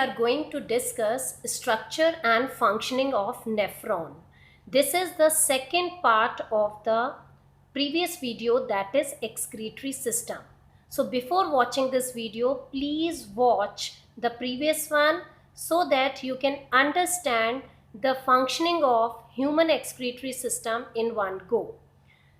are going to discuss structure and functioning of nephron. This is the second part of the previous video, that is excretory system. So before watching this video, please watch the previous one so that you can understand the functioning of human excretory system in one go.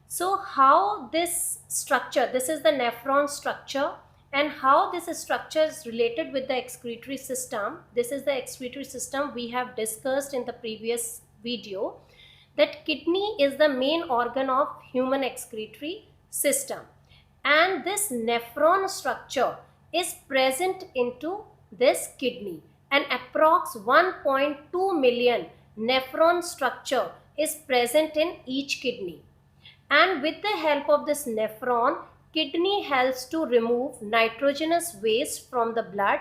So how this structure, this is the nephron structure, and how this structure is related with the excretory system. This is the excretory system we have discussed in the previous video, that kidney is the main organ of human excretory system, and this nephron structure is present into this kidney, and approx 1.2 million nephron structure is present in each kidney. And with the help of this nephron, kidney helps to remove nitrogenous waste from the blood,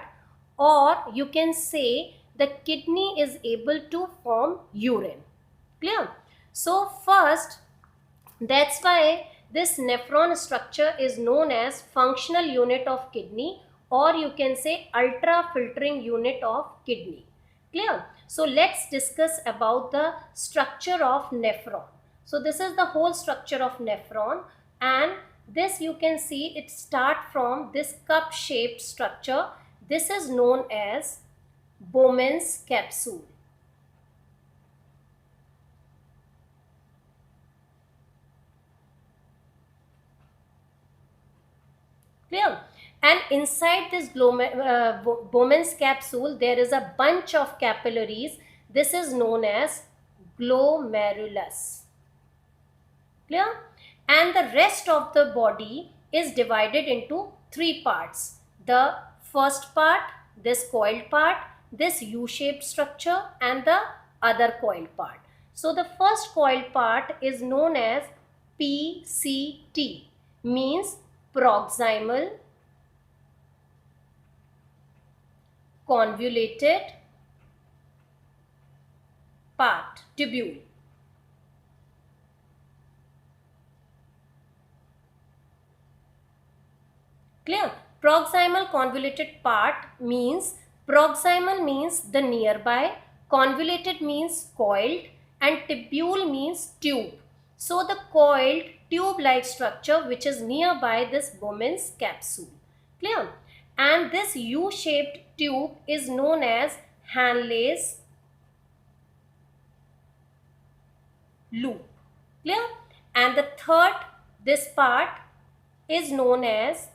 or you can say the kidney is able to form urine. Clear? So first, that's why this nephron structure is known as functional unit of kidney, or you can say ultra filtering unit of kidney. Clear? So let's discuss about the structure of nephron. So this is the whole structure of nephron, and this you can see it start from this cup shaped structure. This is known as Bowman's capsule. Clear? And inside this Bowman's capsule there is a bunch of capillaries. This is known as glomerulus. Clear? And the rest of the body is divided into three parts. The first part, this coiled part, this U-shaped structure, and the other coiled part. So the first coiled part is known as PCT, means proximal convoluted part, tubule. Clear? Proximal convoluted part means, proximal means the nearby, convoluted means coiled, and tubule means tube. So the coiled tube-like structure which is nearby this Bowman's capsule. Clear? And this U-shaped tube is known as Henle's loop. Clear? And the third, this part is known as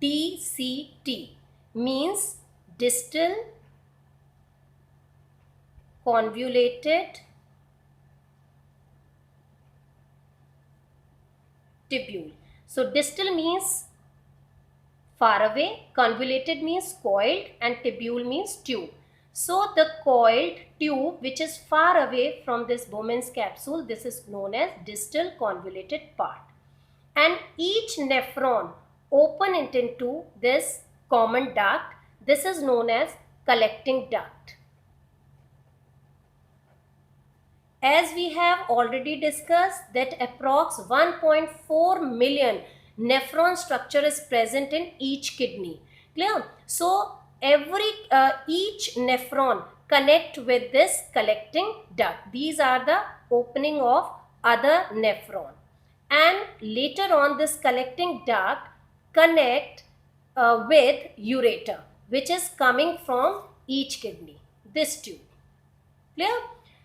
DCT, means distal convoluted tubule. So distal means far away, convoluted means coiled, and tubule means tube. So the coiled tube which is far away from this Bowman's capsule, this is known as distal convoluted part. And each nephron open it into this common duct. This is known as collecting duct. As we have already discussed that approx 1.4 million nephron structure is present in each kidney. Clear? So each nephron connect with this collecting duct. These are the opening of other nephron, and later on this collecting duct connect with ureter which is coming from each kidney, this tube. Clear?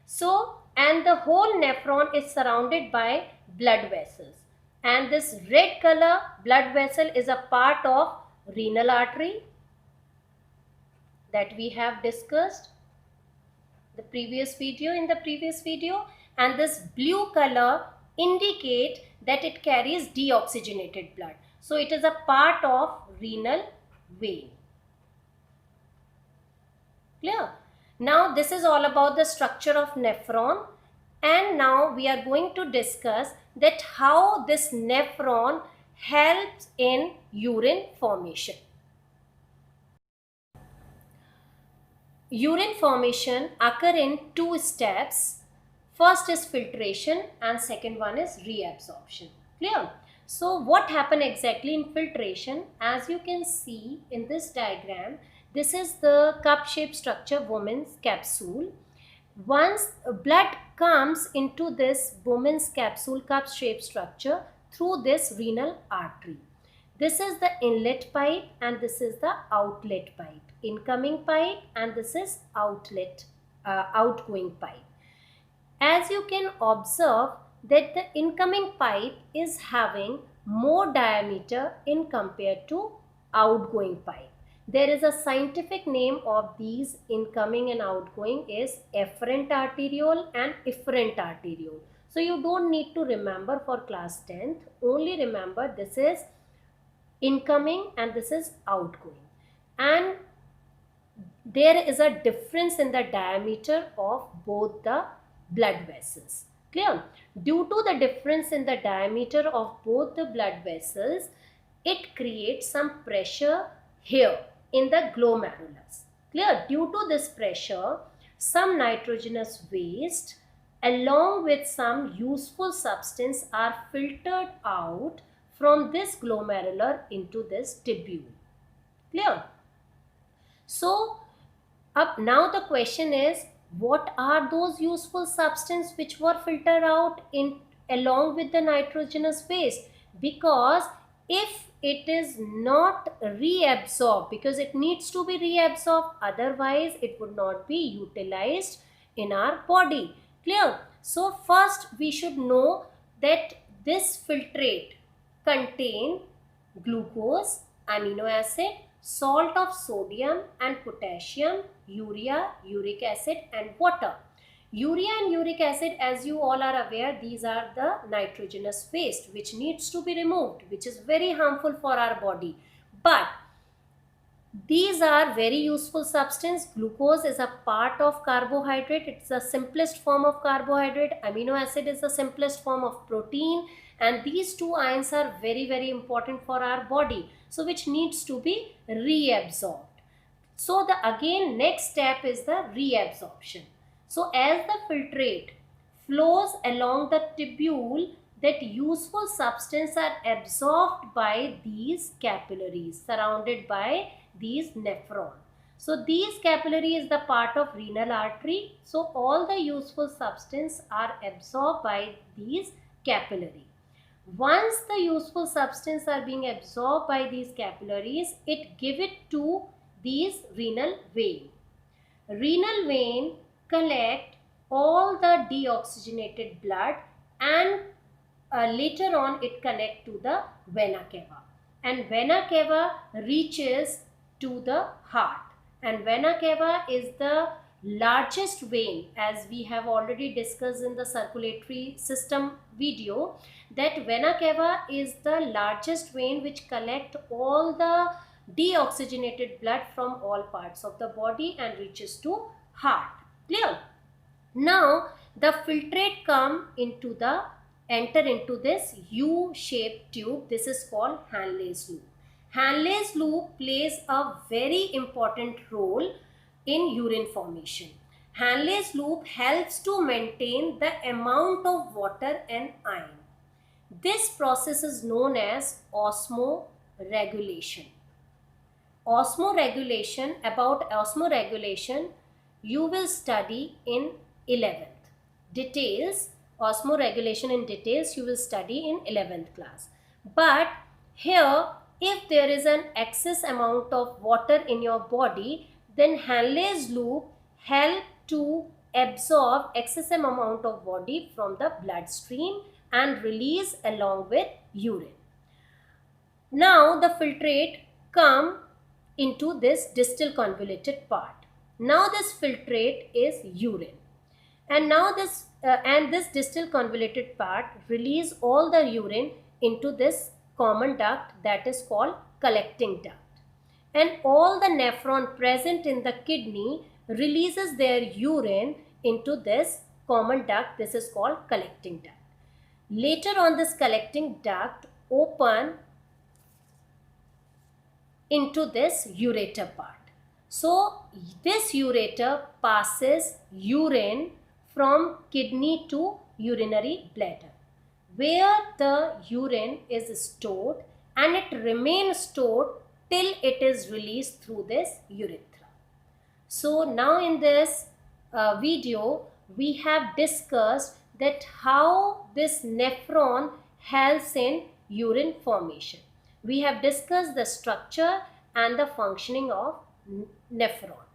So, and the whole nephron is surrounded by blood vessels, and this red color blood vessel is a part of renal artery that we have discussed the previous video, and this blue color indicate that it carries deoxygenated blood. So it is a part of renal vein. Clear? Now this is all about the structure of nephron, and now we are going to discuss that how this nephron helps in urine formation. Urine formation occur in two steps. First is filtration and second one is reabsorption. Clear? So what happened exactly in filtration? As you can see in this diagram, this is the cup-shaped structure, Bowman's capsule. Once blood comes into this Bowman's capsule cup-shaped structure through this renal artery. This is the inlet pipe and this is the outlet pipe. Incoming pipe and this is outgoing pipe. As you can observe that the incoming pipe is having more diameter in compared to outgoing pipe. There is a scientific name of these incoming and outgoing is efferent arteriole and efferent arteriole. So you don't need to remember for class 10th, only remember this is incoming and this is outgoing. And there is a difference in the diameter of both the blood vessels. Clear? Due to the difference in the diameter of both the blood vessels, it creates some pressure here in the glomerulus. Clear? Due to this pressure, some nitrogenous waste along with some useful substance are filtered out from this glomerular into this tubule. Clear? So, up now the question is, what are those useful substances which were filtered out in along with the nitrogenous waste? Because if it is not reabsorbed, because it needs to be reabsorbed, otherwise it would not be utilized in our body. Clear? So first we should know that this filtrate contain glucose, amino acid, salt of sodium and potassium, urea, uric acid and water. Urea and uric acid, as you all are aware, these are the nitrogenous waste which needs to be removed, which is very harmful for our body. But these are very useful substance. Glucose is a part of carbohydrate. It's the simplest form of carbohydrate. Amino acid is the simplest form of protein. And these two ions are very important for our body. So which needs to be reabsorbed. So the again next step is the reabsorption. So as the filtrate flows along the tubule, that useful substance are absorbed by these capillaries surrounded by these nephron. So these capillary is the part of renal artery. So all the useful substance are absorbed by these capillary. Once the useful substance are being absorbed by these capillaries, it give it to these renal vein. Renal vein collect all the deoxygenated blood and later on it connect to the vena cava, and vena cava reaches to the heart, and vena cava is the largest vein, as we have already discussed in the circulatory system video, that vena cava is the largest vein which collect all the deoxygenated blood from all parts of the body and reaches to heart. Clear? Now the filtrate enter into this U-shaped tube. This is called Henle's loop. Henle's loop plays a very important role in urine formation. Henle's loop helps to maintain the amount of water and ion. This process is known as osmoregulation. About osmoregulation, you will study in 11th. Details, osmoregulation in details, you will study in 11th class. But here, if there is an excess amount of water in your body, then Henle's loop help to absorb excessive amount of body from the bloodstream and release along with urine. Now the filtrate come into this distal convoluted part. Now this filtrate is urine, and now this distal convoluted part release all the urine into this common duct that is called collecting duct, and all the nephron present in the kidney releases their urine into this common duct. This is called collecting duct. Later on, this collecting duct open into this ureter part. So this ureter passes urine from kidney to urinary bladder. where the urine is stored and it remains stored till it is released through this urethra. So now in this video, we have discussed that how this nephron helps in urine formation. We have discussed the structure and the functioning of nephron.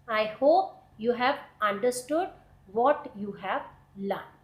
I hope you have understood what you have learned.